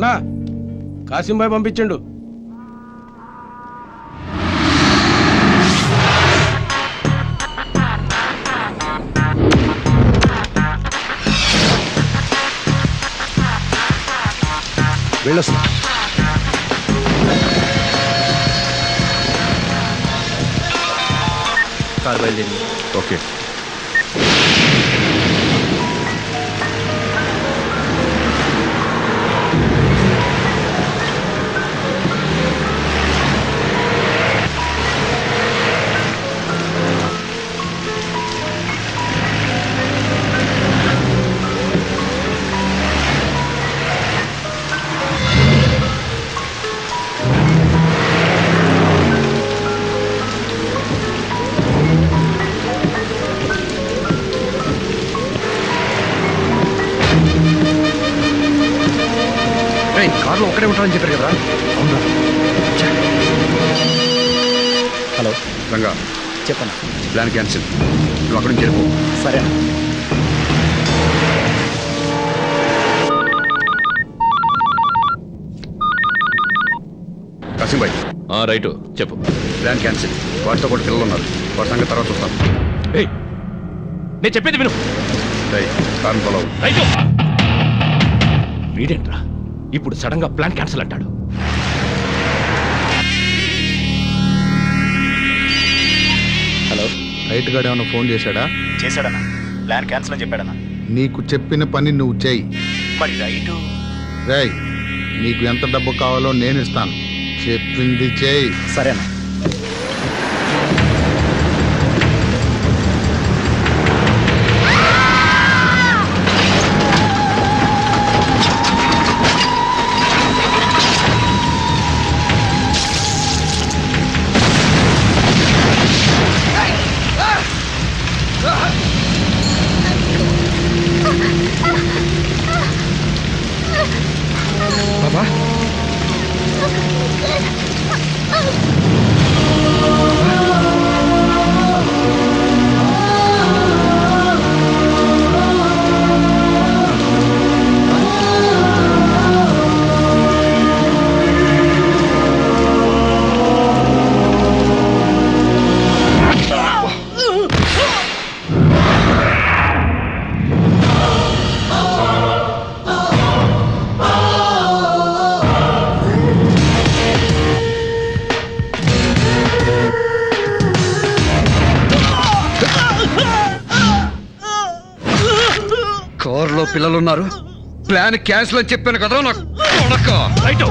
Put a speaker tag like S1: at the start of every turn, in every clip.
S1: అన్నా కాసింబాయ్ పంపించండు.
S2: వెళ్ళొస్తా.
S3: కార్ బయలుదేరి.
S2: ఓకే. కార్లో ఒక్కడే ఉంటారని చెప్పారు కదా. అవునా?
S3: హలో
S2: రంగా,
S3: చెప్పన్నా.
S2: Plan cancel. నువ్వు అక్కడి నుంచి వెళ్ళిపో.
S3: సరే అన్న.
S2: కాసింబాయ్.
S4: రైటు చెప్పు.
S2: Plan cancel. వాటితో పాటు పిల్లలు ఉన్నారు. వాటి సంగతి తర్వాత చూస్తాను.
S4: నేను చెప్పేది విను.
S2: కారణం ఫాలో.
S4: రైటు. వీడేంట్రా ఇప్పుడు సడన్ గా ప్లాన్ క్యాన్సిల్ అంటాడు.
S3: హలో,
S5: రైట్ గాడు ఏమన్నా ఫోన్ చేశాడా?
S3: చేశాడన్నా. ప్లాన్ క్యాన్సిల్ అని చెప్పాడన్నా.
S5: నీకు చెప్పిన పని నువ్వు చెయ్యి.
S3: మరి రైటు.
S5: రేయ్, నీకు ఎంత డబ్బు కావాలో నేను ఇస్తాను. చెప్పింది చెయ్యి.
S3: సరే అన్న.
S2: బాబా, కారులో పిల్లలున్నారు. ప్లాన్ క్యాన్సిల్ అని చెప్పాను కదా నాకు.
S4: రైటు.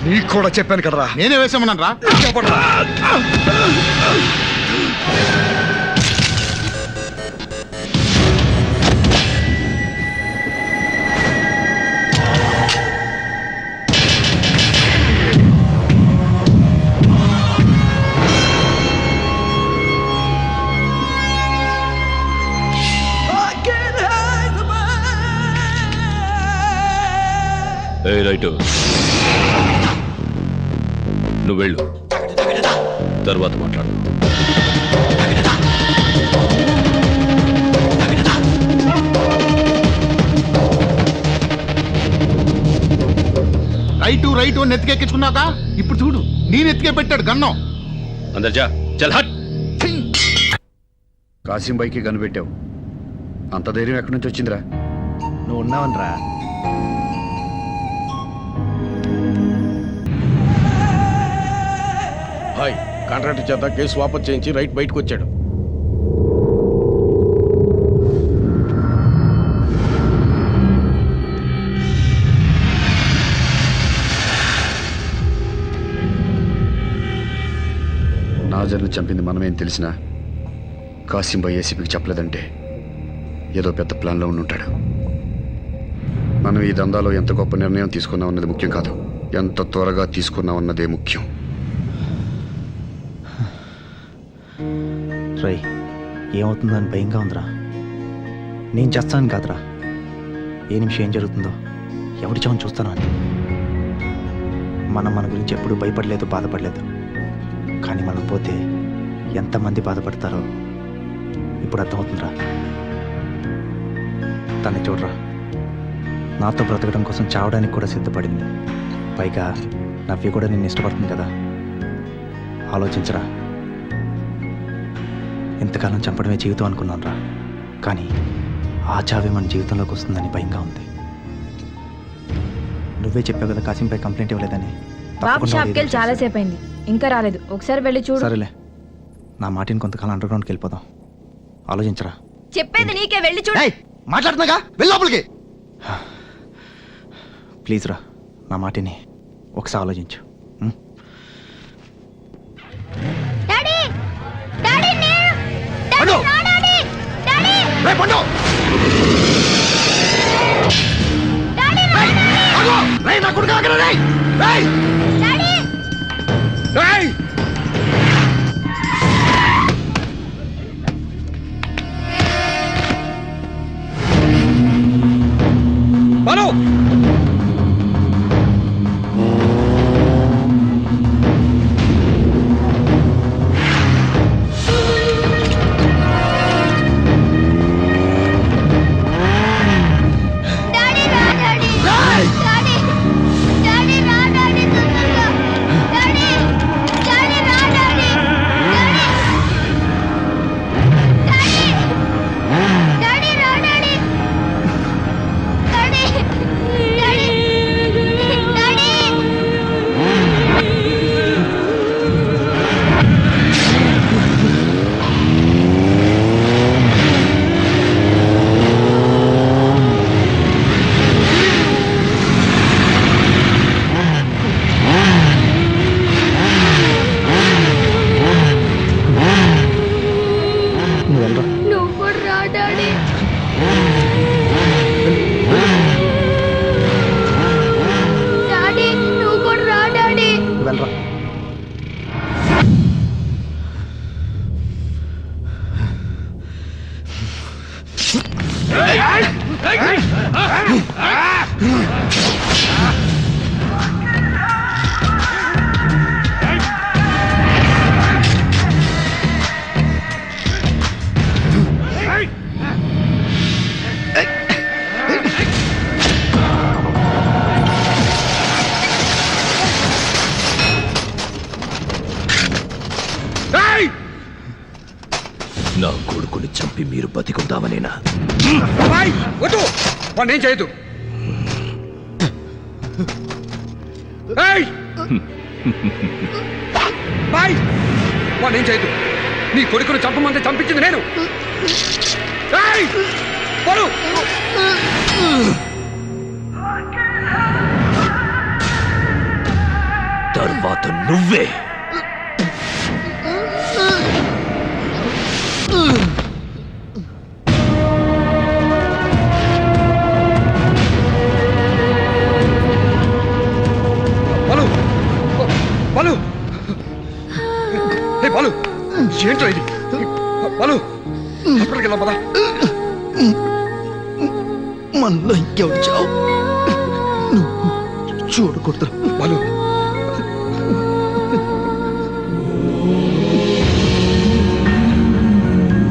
S2: నీకు కూడా చెప్పాను కదరా.
S5: నేనే వేసామన్నాను రా.
S4: రైటు. నువ్వు వెళ్ళు, తర్వాత మాట్లాడు.
S5: రైటు నెత్తికెక్కించుకున్నాక ఇప్పుడు చూడు, నేను ఎత్తికే పెట్టాడు గన్నం.
S4: అందరు జా. చల్ హట్.
S2: కాసింబాయికి కనిపెట్టావు. అంత ధైర్యం ఎక్కడి నుంచి వచ్చిందిరా?
S3: నువ్వు ఉన్నావనరా.
S1: హాయ్, కాంట్రాక్టర్ చేత కేసు వాపస్ చేయించి రైట్ బయటకు వచ్చాడు.
S2: నాజర్ను చంపింది మనమేం తెలిసినా కాసింబాయ్ ఏసీపీకి చెప్పలేదంటే ఏదో పెద్ద ప్లాన్లో ఉండుంటాడు. మనం ఈ దందాలో ఎంత గొప్ప నిర్ణయం తీసుకున్నాం అన్నది ముఖ్యం కాదు, ఎంత త్వరగా తీసుకున్నాం అన్నదే ముఖ్యం.
S3: రై, ఏమవుతుందని భయంగా ఉందిరా. నేను చేస్తాను కాదురా, ఏ నిమిషం ఏం జరుగుతుందో ఎవరి చావుని చూస్తాను అని. మనం మన గురించి ఎప్పుడూ భయపడలేదు, బాధపడలేదు. కానీ మనం పోతే ఎంతమంది బాధపడతారో ఇప్పుడు అర్థమవుతుందిరా. తన్ని చూడరా, నాతో బ్రతకడం కోసం చావడానికి కూడా సిద్ధపడింది. పైగా నవ్వి కూడా నిన్ను ఇష్టపడుతుంది కదా. ఆలోచించరా. ఇంతకాలం చంపడమే జీవితం అనుకున్నాను రా, కానీ ఆ చావే మన జీవితంలోకి వస్తుందని భయంగా ఉంది. నువ్వే చెప్పావు కదా కాసింపై కంప్లైంట్ ఇవ్వలేదని.
S6: బాబు
S3: తప్పకుండా
S6: షాప్కి వెళ్ళి చాలా సేపు అయింది, ఇంకా రాలేదు. ఒకసారి వెళ్ళి చూడు.
S3: సరేలే, నా మాటిని కొంతకాలం అండర్ గ్రౌండ్కి వెళ్ళిపోదాం. ఆలోచించరా.
S6: చెప్పేది నీకే, వెళ్ళి చూడు.
S2: మాట్లాడుతున్నాగా వెళ్ళి లోపలికి.
S3: ప్లీజ్ రా, నా మాటిని ఒకసారి ఆలోచించు. ఉం?
S6: డాడీ డాడీ
S2: పండు!
S6: డాడీ డాడీ
S2: రేయ్ పండు!
S6: డాడీ
S2: ఆగు! రేయ్ నా కొడుకు ఆగరా రేయ్! రేయ్!
S6: డాడీ
S2: రేయ్!
S1: బాలు
S6: డాడీ రా డాడీ డాడీ డాడీ రా డాడీ తొందరగా డాడీ డాడీ రా డాడీ డాడీ డాడీ రా డాడీ డాడీ డాడీ డాడీ
S3: నువ్వు వెళ్ళరా.
S6: నువ్వు కూడా రా డాడీ డాడీ నువ్వు కూడా రా డాడీ
S3: నువ్వు వెళ్ళరా.
S4: నా కొడుకుని చంపి మీరు బతికుందామనేనా?
S1: వద్దు, వాడిని ఏం చేయదు. బాయ్, వాడిని ఏం చేయదు. నీ కొడుకును చంపమంటే చంపించింది నేను. ఏయ్! బాలు!
S4: తర్వాత నువ్వే.
S1: బాలు! బాలు! ఏ బాలు, ఏంటో ఇది? బాలు, హాస్పిటల్కి వెళ్దాం పదా.
S3: మనలో ఇంకెవడు చావు చూడకూడదు.
S1: బాలు,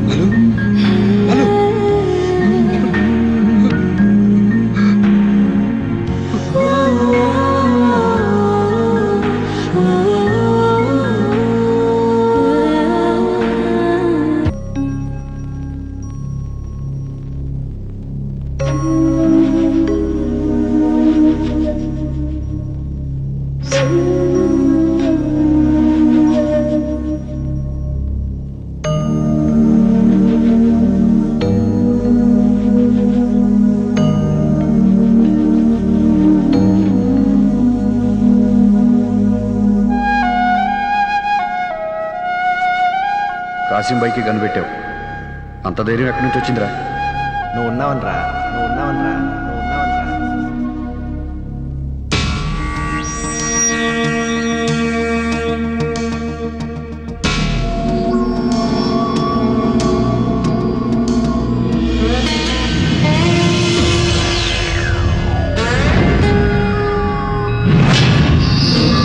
S1: బాలు, బాలు.
S2: కాసింబాయికి కనిపెట్టావు. అంత ధైర్యం ఎక్కడి నుంచి వచ్చిందిరా?
S3: నువ్వు ఉన్నావనరా, నువ్వు ఉన్నావనరా.